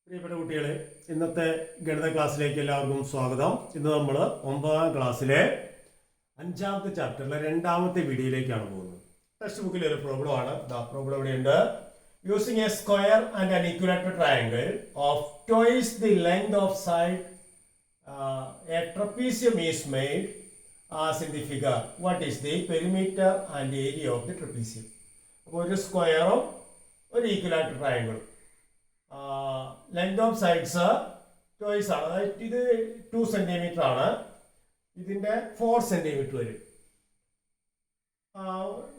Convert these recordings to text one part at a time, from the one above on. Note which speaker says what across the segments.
Speaker 1: പ്രിയപ്പെട്ട കുട്ടികളെ, ഇന്നത്തെ ഗണിത ക്ലാസ്സിലേക്ക് എല്ലാവർക്കും സ്വാഗതം. ഇന്ന് നമ്മൾ 9ാം ക്ലാസ്സിലെ 5ാമത്തെ ചാപ്റ്ററിലെ 2ാമത്തെ വീഡിയോയിലേക്കാണ് പോകുന്നത്. ടെക്സ്റ്റ് ബുക്കിലെ ഒരു പ്രോബ്ലം ആണ്. പ്രോബ്ലം ഇവിടെയുണ്ട്. Using A square and an equilateral triangle of twice the length of side A trapezium is made as in the figure. What is the perimeter and area of the trapezium? അപ്പോൾ ഒരു സ്ക്വയറും ഒരു ഈക്വിലാറ്ററൽ ട്രയാങ്കിളും length of sides choice ആണ്. അതായത് ഇത് 2 centimetre ആണ്, ഇതിന്റെ 4 centimetre വരും.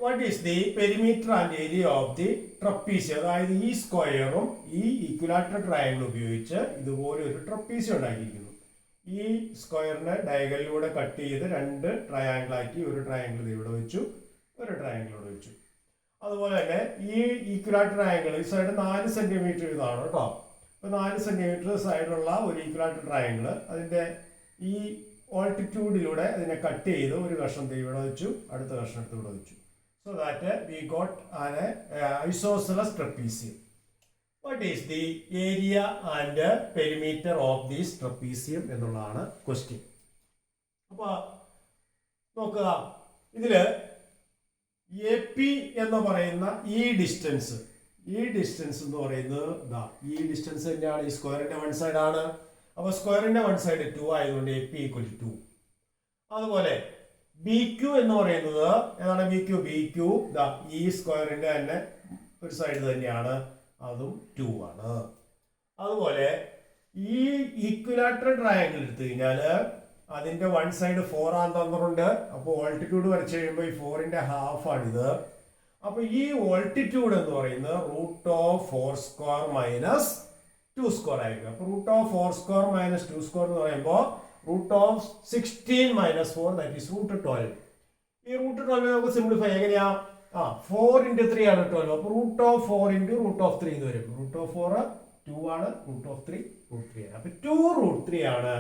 Speaker 1: What is the perimeter and area of the trapezium? അതായത് ഈ സ്ക്വയറും ഈ ഈക്വിലാറ്ററൽ ട്രയാങ്കിൾ ഉപയോഗിച്ച് ഇതുപോലെ ഒരു ട്രപ്പീസിയം ഉണ്ടാക്കിയിരിക്കുന്നു. ഈ സ്ക്വയറിനെ ഡയഗണലിലൂടെ കട്ട് ചെയ്ത് 2 ട്രയാങ്കിൾ ആക്കി, ഒരു ട്രയാങ്കിൾ ഇവിടെ വെച്ചു, ഒരു ട്രയാങ്കിൾ ഇവിടെ വെച്ചു. അതുപോലെ തന്നെ ഈ ഈക്വിലാറ്ററൽ ട്രയാങ്കിൾ ഈ സൈഡ് 4 സെന്റിമീറ്റർ ഇതാണ് കേട്ടോ. അപ്പോൾ 4 സെന്റിമീറ്റർ സൈഡുള്ള ഒരു ഈക്വിലാറ്ററൽ ട്രയാങ്കിൾ, അതിന്റെ ഈ ഓൾട്ടിറ്റ്യൂഡിലൂടെ അതിനെ കട്ട് ചെയ്ത് ഒരു കഷ്ണം ഇവിടെ വെച്ചു, അടുത്ത കഷ്ണം എടുത്ത് ഇവിടെ വെച്ചു. So that we got an isosceles trapezium. What is the area and perimeter of these trapezium എന്നുള്ളതാണ് ക്വസ്റ്റ്യൻ. അപ്പോൾ നോക്കുക, ഇതില് എ പി എന്ന് പറയുന്ന ഈ ഡിസ്റ്റൻസ് എന്ന് പറയുന്നത് ഈ ഡിസ്റ്റൻസ് തന്നെയാണ്. ഈ സ്ക്വയറിന്റെ 1 സൈഡ് ആണ്. അപ്പൊ സ്ക്വയറിന്റെ 1 സൈഡ് 2 ആയതുകൊണ്ട് എ പി ഈക്വൽ ടു 2. അതുപോലെ ബി ക്യു എന്ന് പറയുന്നത് ഏതാണ്? ബി ക്യു ഈ സ്ക്വയറിന്റെ തന്നെ ഒരു സൈഡ് തന്നെയാണ്, അതും 2 ആണ്. അതുപോലെ ഈ ഈക്വിലാറ്ററൽ ട്രയാങ്കിൾ എടുത്തു കഴിഞ്ഞാല് അതിന്റെ 1 സൈഡ് 4 ആണെന്ന് തന്നിട്ടുണ്ട്. അപ്പോൾ ഓൾട്ടിറ്റ്യൂഡ് വരച്ചു കഴിയുമ്പോൾ ഈ 4ന്റെ ഹാഫ് ആണിത്. അപ്പൊ ഈ ഓൾട്ടിറ്റ്യൂഡ് എന്ന് പറയുന്നത് √4² മൈനസ് 2² ആയിരിക്കും. അപ്പൊ √4² മൈനസ് 2² എന്ന് പറയുമ്പോൾ √16 മൈനസ് 4 ദാറ്റ് ഈസ് √12. ഈ √12 നമുക്ക് സിംപ്ലിഫൈ എങ്ങനെയാ? 4 × 3 ആണ് 12. അപ്പൊ √4 × √3 എന്ന് വരും. √4 2 ആണ്, √3 √3 ആണ്. അപ്പൊ 2√3 ആണ്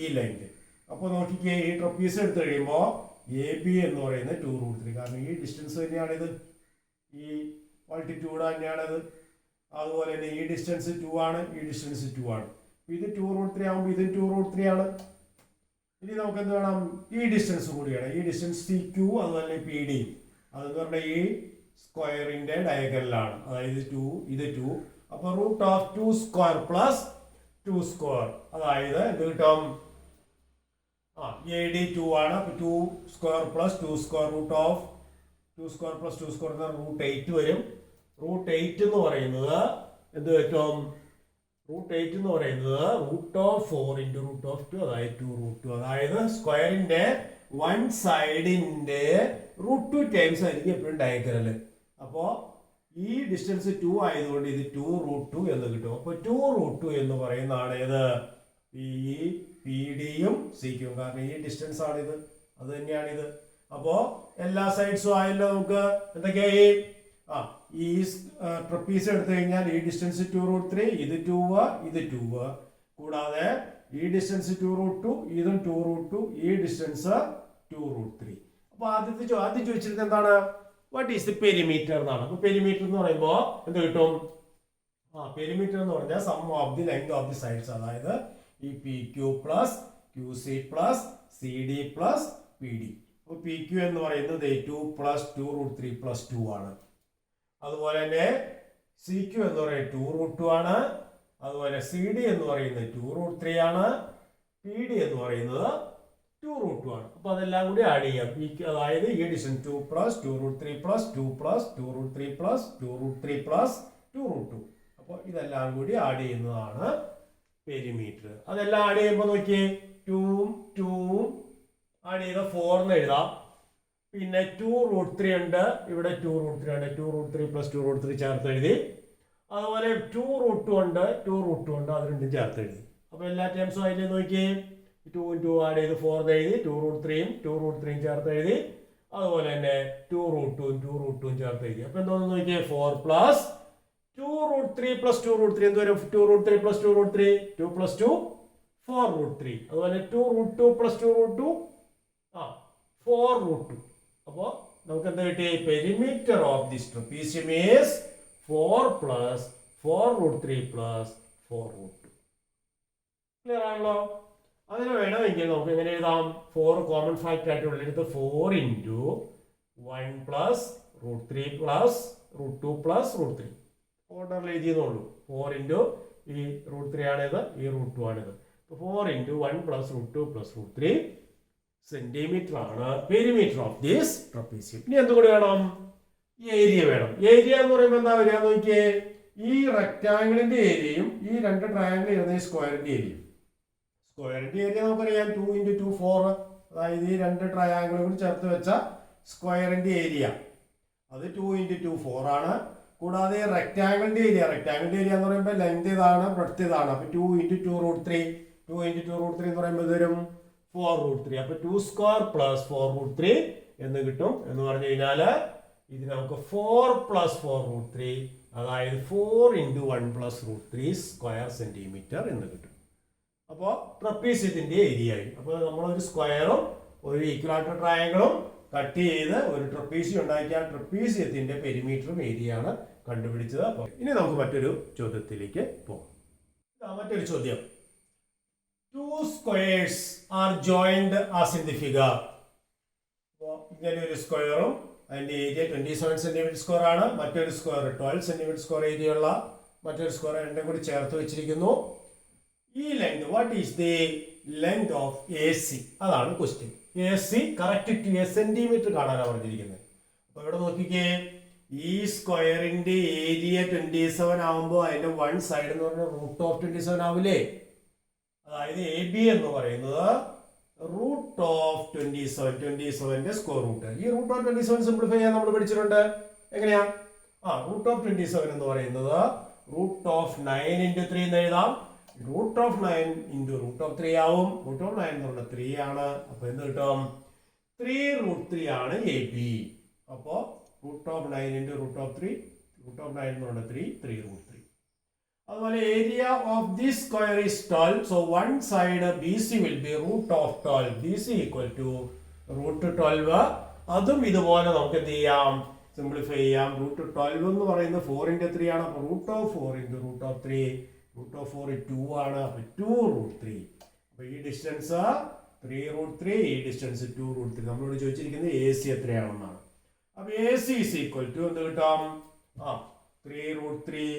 Speaker 1: ഈ ലെങ്ത്. അപ്പോൾ നോക്കിക്കേ, ഈ ട്രപ്പീസ് എടുത്തു കഴിയുമ്പോൾ എ ബി എന്ന് പറയുന്നത് 2√3, കാരണം ഈ ഡിസ്റ്റൻസ് തന്നെയാണിത്, ഈ ഓൾട്ടിറ്റ്യൂഡ് തന്നെയാണിത്. അതുപോലെ തന്നെ ഈ ഡിസ്റ്റൻസ് 2 ആണ്, ഈ ഡിസ്റ്റൻസ് 2 ആണ്. ഇത് 2√3 ആകുമ്പോൾ ഇത് 2√3 ആണ്. ഇനി നമുക്ക് എന്ത് വേണം? ഈ ഡിസ്റ്റൻസ് കൂടിയാണ്. ഈ ഡിസ്റ്റൻസ് സി ക്യു, അതുപോലെ പി ഡി, അതെന്ന് പറഞ്ഞാൽ ഈ സ്ക്വയറിന്റെ ഡയഗണലാണ്. അതായത് 2, ഇത് 2. അപ്പൊ √2² പ്ലസ് 2², അതായത് എന്ത് കിട്ടും? AD 2 ആണ്. അപ്പൊ 2² പ്ലസ് 2² √2² പ്ലസ് 2² √8 വരും. √8 എന്ന് പറയുന്നത് എന്ത് പറ്റും? √8 എന്ന് പറയുന്നത് √4 × √2, അതായത് 2√2. അതായത് സ്ക്വയറിന്റെ 1 സൈഡിന്റെ √2 ടൈംസ് ആയിരിക്കും എപ്പോഴും ഡയഗണല്. അപ്പോ ഈ ഡിസ്റ്റൻസ് 2 ആയതുകൊണ്ട് ഇത് 2√2 എന്ന് കിട്ടും. അപ്പൊ 2√2 എന്ന് പറയുന്നതാണ് ഏത്? പി ഡിയും സിക്കും, കാരണം ഈ ഡിസ്റ്റൻസ് ആണിത്, അത് തന്നെയാണിത്. അപ്പോ എല്ലാ സൈഡ്സും ആയല്ലോ. നമുക്ക് എന്തൊക്കെയായി? ഈ ട്രപ്പീസ് എടുത്തു കഴിഞ്ഞാൽ ഈ ഡിസ്റ്റൻസ് 2√3, ഇത് 2, ഇത് 2, കൂടാതെ ഈ ഡിസ്റ്റൻസ് 2√2, ഇതും 2√2, ഈ ഡിസ്റ്റൻസ് 2√3. അപ്പൊ ആദ്യം ചോദിച്ചിരുന്നത് എന്താണ്? വാട്ട് ഈസ് ദി പെരിമീറ്റർ എന്നാണ്. അപ്പൊ പെരിമീറ്റർ എന്ന് പറയുമ്പോൾ എന്ത് കിട്ടും? പെരിമീറ്റർ എന്ന് പറഞ്ഞാൽ sum of the length of the sides, അതായത് ഈ P Q plus Q C plus C D plus P D. അപ്പോൾ പി ക്യു എന്ന് പറയുന്നത് 2 പ്ലസ് 2√3 പ്ലസ് 2 ആണ്. അതുപോലെ തന്നെ സി ക്യു എന്ന് പറയുന്നത് 2√2 ആണ്. അതുപോലെ സി ഡി എന്ന് പറയുന്നത് 2√3 ആണ്. പി ഡി എന്ന് പറയുന്നത് 2√2 ആണ്. അപ്പൊ അതെല്ലാം കൂടി ആഡ് ചെയ്യാം. അതായത് ഈ distance 2 plus 2√3 plus 2 plus 2√3 plus 2√3 plus 2√2. അപ്പോൾ ഇതെല്ലാം കൂടി ആഡ് ചെയ്യുന്നതാണ് പെരിമീറ്റർ. അതെല്ലാം ആഡ് ചെയ്യുമ്പോൾ നോക്കിയേ, 2 ആഡ് ചെയ്ത 4 എന്ന് എഴുതാം. പിന്നെ 2√3 ഉണ്ട്, ഇവിടെ 2√3 ഉണ്ട്. 2√3 പ്ലസ് 2√3 ചേർത്ത് എഴുതി. അതുപോലെ 2√2 ഉണ്ട്, 2√2 ഉണ്ട്, അത് രണ്ടും ചേർത്ത് എഴുതി. അപ്പൊ എല്ലാ ടൈംസും അതിൽ നോക്കിയേ, 2 ആഡ് ചെയ്ത് 4 എഴുതി, 2√3 ചേർത്ത് എഴുതി. അതുപോലെ തന്നെ 2√2 ചേർത്ത് എഴുതി. അപ്പൊ എന്തോന്ന് നോക്കിയേ, 4 പ്ലസ് 2√3 പ്ലസ് 2√3 എന്ത് വരും? 2√3 പ്ലസ് 2√3 2 പ്ലസ് 2 4√3. അതുപോലെ 2√2 പ്ലസ് 2√2 4√2. അപ്പോ നമുക്ക് എന്താ കിട്ടി? Perimeter of this trapezium is 4 plus 4√3 plus 4√2. Clear ആണല്ലോ? അതിന് വേണമെങ്കിൽ നമുക്ക് എങ്ങനെ എഴുതാം? 4 കോമൺ ഫാക്ടർ ആയിട്ട് ഉള്ളെടുത്ത് 4 into 1 plus √3 plus √2 plus √3 ഓർഡറിൽ എഴുതിയെന്നുള്ളൂ. 4 into ഈ √3 ആണിത്, ഈ √2 ആണിത്. 4 into 1 plus √2 plus √3 സെന്റിമീറ്റർ ആണ് പെരിമീറ്റർ ഓഫ് ദിസ് ട്രപ്പീസിയം. ഇനി എന്തുകൂടി വേണം? ഏരിയ വേണം. ഏരിയ എന്ന് പറയുമ്പോൾ എന്താ വരിക നോക്കിയേ, ഈ റെക്ടാങ്കിളിന്റെ ഏരിയയും ഈ രണ്ട് ട്രയാങ്കിൾ ഇരുന്ന ഈ സ്ക്വയറിന്റെ ഏരിയയും. സ്ക്വയറിന്റെ ഏരിയ നമുക്കറിയാം 2 into 2 4, അതായത് ഈ രണ്ട് ട്രയാങ്കിളും കൂടി ചേർത്ത് വെച്ച സ്ക്വയറിന്റെ ഏരിയ അത് 2 into 2 4 ആണ്. കൂടാതെ റെക്ടാങ്കിളിന്റെ ഏരിയ എന്ന് പറയുമ്പോൾ ലെങ്ത് ഇതാണ്, ബ്രെഡ്ത്ത് ഇതാണ്. അപ്പൊ 2 into 2√3 എന്ന് പറയുമ്പോൾ ഇതും 4√3. അപ്പൊ 2 സ്ക്വയർ പ്ലസ് 4√3 എന്ന് കിട്ടും. എന്ന് പറഞ്ഞു കഴിഞ്ഞാല് ഇത് നമുക്ക് 4 പ്ലസ് 4√3, അതായത് 4 into 1 plus √3 സ്ക്വയർ സെന്റിമീറ്റർ എന്ന് കിട്ടും. അപ്പോൾ ട്രപ്പീസിയത്തിന്റെ ഏരിയ ആയി. അപ്പോൾ നമ്മളൊരു സ്ക്വയറും ഒരു ഈക്വലാറ്റർ ട്രയാങ്കിളും കട്ട് ചെയ്ത് ഒരു ട്രപ്പീസിയം ഉണ്ടാക്കിയ ട്രപ്പീസിയത്തിന്റെ പെരിമീറ്ററും ഏരിയ ആണ് കണ്ടുപിടിച്ചത്. അപ്പോൾ ഇനി നമുക്ക് മറ്റൊരു ചോദ്യത്തിലേക്ക് പോകാം. മറ്റൊരു ചോദ്യം, 2 squares are joined as in the figure. അപ്പോൾ ഇങ്ങനെ ഒരു സ്ക്വയറും അതിന്റെ ഏരിയ 27 സെന്റിമീറ്റർ സ്ക്വയർ ആണ്. മറ്റൊരു സ്ക്വയർ 12 സെന്റിമീറ്റർ സ്ക്വയർ ഏരിയ ഉള്ള മറ്റൊരു സ്ക്വയർ രണ്ടും കൂടി ചേർത്ത് വെച്ചിരിക്കുന്നു. ഈ length, what is the length of AC? അതാണ് question. AC correct to a centimetre കാണാനാണ് പറഞ്ഞിരിക്കുന്നത്. അപ്പൊ ഇവിടെ നോക്കിക്കേ, ഈ സ്ക്വയറിന്റെ ഏരിയ 27 ആവുമ്പോൾ അതിന്റെ വൺ സൈഡ് എന്ന് പറഞ്ഞാൽ √27 ആവില്ലേ? അതായത് AB എന്ന് പറയുന്നത് √27ന്റെ സ്ക്വയർ റൂട്ട്. ഈ √27 സിംപ്ലിഫൈ ചെയ്യാൻ നമ്മൾ പഠിച്ചിട്ടുണ്ട്. എങ്ങനെയാ? √27 എന്ന് പറയുന്നത് √9 into 3 എന്ന് എഴുതാം. √9 into √3 ആവും. √9 എന്ന് പറഞ്ഞാൽ 3 ആണ്. അപ്പൊ എന്ത് കിട്ടും? 3√3 ആണ് AB. അപ്പോ √9 into √3, √9 എന്ന് പറഞ്ഞാൽ 3√3. അതുപോലെ area of this square is 12. So one side BC will be √12. BC equal to √12. അതും ഇതുപോലെ നമുക്ക് എന്ത് ചെയ്യാം? സിംപ്ലിഫൈ ചെയ്യാം. √12 എന്ന് പറയുന്നത് 4 into 3 ആണ്. അപ്പൊ √4 into √3, √4 2 ആണ്. അപ്പൊ 2√3. അപ്പൊ ഈ ഡിസ്റ്റൻസ് 3√3, ഈ ഡിസ്റ്റൻസ് 2√3. നമ്മളോട് ചോദിച്ചിരിക്കുന്നത് AC എത്രയാണെന്നാണ്. അപ്പൊ AC is equal to എന്ത് കിട്ടാം? 3√3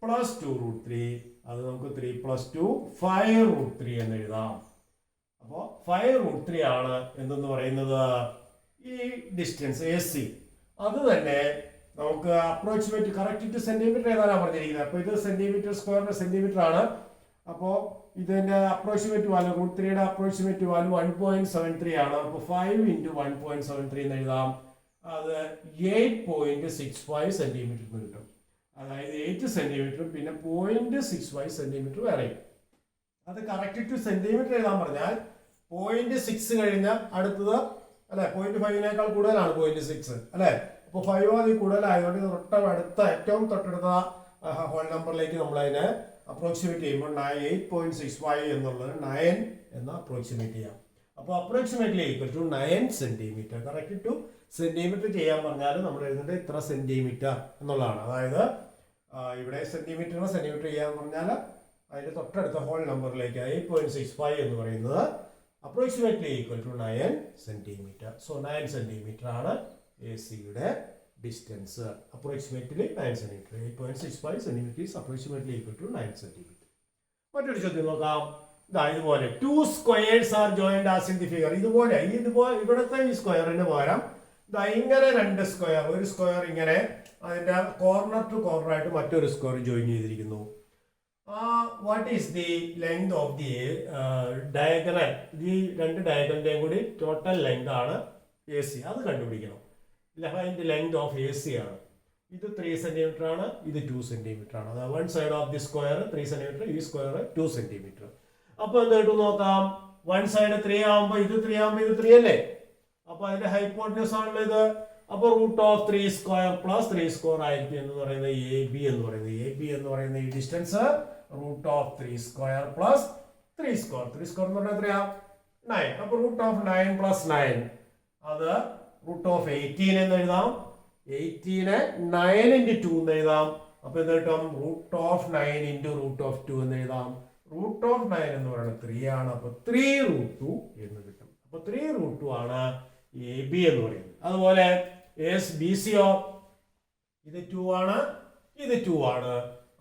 Speaker 1: plus 2√3. അത് നമുക്ക് 3 plus 2 5√3 എന്ന് എഴുതാം. അപ്പോ 5√3 ആണ് എന്തെന്ന് പറയുന്നത് ഈ ഡിസ്റ്റൻസ് AC. അത് തന്നെ നമുക്ക് അപ്രോക്സിമേറ്റ് കറക്റ്റ് ടു സെന്റിമീറ്റർ ഏതാണ് പറഞ്ഞിരിക്കുന്നത്. അപ്പൊ ഇത് സെന്റിമീറ്റർ സ്ക്വയറിന്റെ സെന്റിമീറ്റർ ആണ്. അപ്പോ ഇതിന്റെ അപ്രോക്സിമേറ്റ് വാല്യൂ √3യുടെ അപ്രോക്സിമേറ്റ് വാല്യൂ 1.73 ആണ്. അപ്പൊ 5 into 1.73 എന്ന് എഴുതാം. അത് 8.65 സെന്റിമീറ്റർ എന്ന് കിട്ടും. അതായത് 8 സെന്റിമീറ്റർ പിന്നെ 0.65 സെന്റിമീറ്റർ വേറെ. അത് കറക്റ്റ് ടു സെന്റിമീറ്റർ എഴുതാൻ പറഞ്ഞാൽ 0.6 കഴിഞ്ഞ അടുത്തത് അല്ലെ 0.5നേക്കാൾ കൂടുതലാണ് 0.6 അല്ലെ. അപ്പൊ 5 അതിൽ കൂടുതലായതുകൊണ്ട് തൊട്ടടുത്ത ഏറ്റവും തൊട്ടടുത്ത ഹോൾ നമ്പറിലേക്ക് നമ്മൾ അതിനെ അപ്രോക്സിമേറ്റ് ചെയ്യുമ്പോൾ 8.65 എന്നുള്ളത് 9 എന്ന് അപ്രോക്സിമേറ്റ് ചെയ്യാം. അപ്പോൾ approximately equal to 9 centimetre. Correct to centimetre ചെയ്യാൻ പറഞ്ഞാൽ നമ്മൾ എഴുതുന്നത് ഇത്ര സെന്റിമീറ്റർ എന്നുള്ളതാണ്. അതായത് ഇവിടെ സെന്റിമീറ്റർ ചെയ്യാന്ന് പറഞ്ഞാൽ അതിന്റെ തൊട്ടടുത്ത ഹോൾ നമ്പറിലേക്ക് 8.65 എന്ന് പറയുന്നത് approximately equal to 9 centimetre. So 9 centimetre ആണ് ACയുടെ distance. Approximately 9 centimetre. 8.65 centimetre is approximately equal to 9 centimetre. മറ്റൊരു ചോദ്യം നോക്കാം. ഇതുപോലെ 2 squares are joined as in the figure. ഇതുപോലെ ഇവിടുത്തെ ഈ സ്ക്വയറിന് പകരം ഇങ്ങനെ രണ്ട് സ്ക്വയർ, ഒരു സ്ക്വയർ ഇങ്ങനെ അതിന്റെ കോർണർ ടു കോർണർ ആയിട്ട് മറ്റൊരു സ്ക്വയർ ജോയിൻ ചെയ്തിരിക്കുന്നു. What is the length of the diagonal? ഈ രണ്ട് ഡയഗണലിന്റെയും കൂടി ടോട്ടൽ ലെങ്ത് ആണ് AC. അത് കണ്ടുപിടിക്കണം. അതിന്റെ ലെങ്ത് ഓഫ് AC ആണ്. ഇത് 3 സെന്റിമീറ്റർ ആണ്, ഇത് 2 സെന്റിമീറ്റർ ആണ്. അതായത് one side of the square 3 centimetre, ഈ സ്ക്വയർ 2 സെന്റിമീറ്റർ. അപ്പൊ എന്തായിട്ട് നോക്കാം, വൺ സൈഡ് 3 ആവുമ്പോ ഇത് 3 ആവുമ്പോ ഇത് 3 അല്ലേ. അപ്പൊ അതിന്റെ ഹൈപ്പോട്ടന്യൂസ് ആണല്ലോ ഇത്. അപ്പൊ √3 സ്ക്വയർ പ്ലസ് 3 സ്ക്വയർ ആയിരിക്കും എന്ന് പറയുന്നത് AB എന്ന് പറയുന്നത്. AB എന്ന് പറയുന്ന ഈ distance √3 square plus 3 square. 3 square എന്ന് പറഞ്ഞാൽ എത്രയാ? 9. അപ്പൊ √9 പ്ലസ് 9 അത് √18 എന്ന് എഴുതാം. 18 9 into 2 എന്ന് എഴുതാം. അപ്പൊ എന്ത് കിട്ടും? √9 ഇൻറ്റു √2 എന്ന് എഴുതാം. √9 എന്ന് പറയുന്നത് 3 ആണ്. അപ്പൊ 3√2 എന്ന് കിട്ടും. അപ്പൊ 3√2 ആണ് എ ബി എന്ന് പറയുന്നത്. അതുപോലെ ബി സിയോ ഇത് 2 ആണ്, ഇത് 2 ആണ്.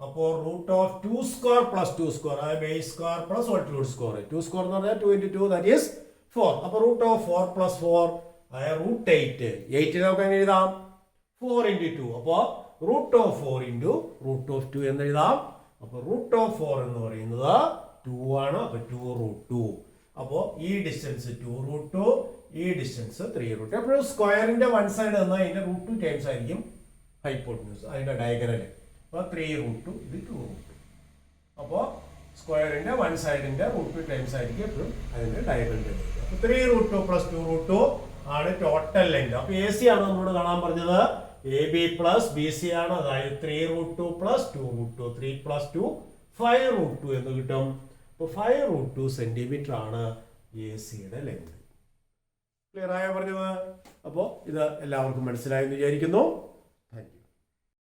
Speaker 1: അപ്പോൾ √2² + 2², അതായത് base square plus whole square. 2² എന്ന് പറഞ്ഞാൽ 2 × 2 ദാറ്റ് ഈസ് 4. അപ്പൊ √4 + 4 അതായത് √8. 8 നമുക്ക് എങ്ങനെ എഴുതാം? 4 × 2. അപ്പോൾ √4 × √2 എന്ന് എഴുതാം. അപ്പൊ √4 എന്ന് പറയുന്നത് 2 ആണ്. അപ്പൊ 2√2. അപ്പോൾ ഈ ഡിസ്റ്റൻസ് 2√2, ഈ ഡിസ്റ്റൻസ് 3√2. അപ്പോൾ സ്ക്വയറിന്റെ വൺ സൈഡ് എന്നാൽ അതിന്റെ √2 ടൈംസ് ആയിരിക്കും ഹൈപ്പോട്ടന്യൂസ്, അതിന്റെ ഡയഗണൽ. അപ്പോൾ 3√2, ഇത് 2√2. അപ്പോൾ സ്ക്വയറിന്റെ വൺ സൈഡിന്റെ √2 ടൈംസ് ആയിരിക്കും എപ്പോഴും അതിന്റെ ഡയഗണൽ. അപ്പോൾ 3√2 + 2√2 ആണ് ടോട്ടൽ ലെങ്ത്. അപ്പൊ എ സി ആണ് നമ്മളോട് കാണാൻ പറഞ്ഞത്. A B plus B C ആണ്, അതായത് 3√2 + 2√2, 3 + 2 5√2 എന്ന് കിട്ടും. അപ്പൊ 5√2 സെന്റിമീറ്റർ ആണ് എ സിയുടെ ലെങ്ത്. ക്ലിയർ ആയോ പറഞ്ഞത്? അപ്പോൾ ഇത് എല്ലാവർക്കും മനസ്സിലായെന്ന് വിചാരിക്കുന്നു.